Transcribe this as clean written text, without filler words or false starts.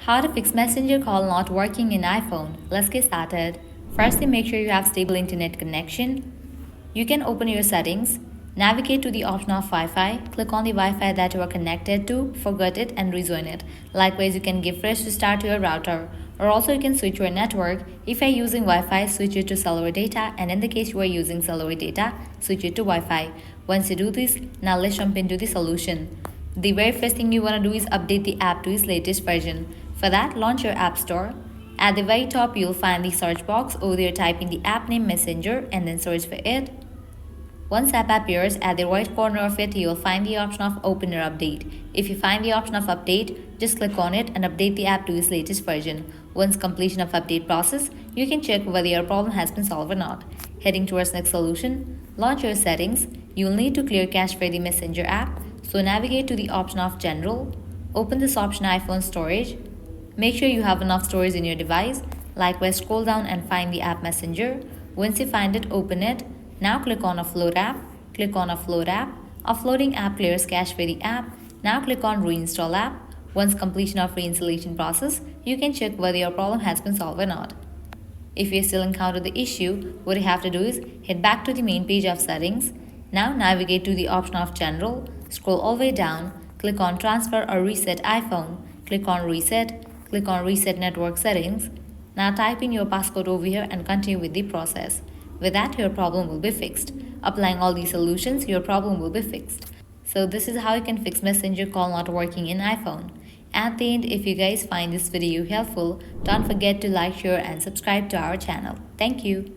How to fix Messenger call not working in iPhone. Let's get started. Firstly, make sure you have stable internet connection. You can open your settings, navigate to the option of Wi-Fi, click on the Wi-Fi that you are connected to, forget it and rejoin it. Likewise, you can give fresh restart to your router, or also you can switch your network. If you are using Wi-Fi, switch it to cellular data, and in the case you are using cellular data, switch it to Wi-Fi. Once you do this, now let's jump into the solution. The very first thing you want to do is update the app to its latest version. For that, launch your App Store. At the very top, you'll find the search box. Over there, type in the app name Messenger and then search for it. Once app appears, at the right corner of it, you'll find the option of Open or Update. If you find the option of Update, just click on it and update the app to its latest version. Once completion of update process, you can check whether your problem has been solved or not. Heading towards next solution, launch your settings. You'll need to clear cache for the Messenger app. So navigate to the option of General. Open this option iPhone Storage. Make sure you have enough storage in your device. Likewise, scroll down and find the app Messenger. Once you find it, open it. Now click on Offload app. Click on Offload app. Offloading app clears cache for the app. Now click on Reinstall app. Once completion of reinstallation process, you can check whether your problem has been solved or not. If you still encounter the issue, what you have to do is head back to the main page of settings. Now navigate to the option of General. Scroll all the way down. Click on Transfer or Reset iPhone. Click on Reset. Click on Reset Network Settings. Now type in your passcode over here and continue with the process. With that, your problem will be fixed. Applying all these solutions, your problem will be fixed. So this is how you can fix Messenger call not working in iPhone. At the end, if you guys find this video helpful, don't forget to like, share and subscribe to our channel. Thank you.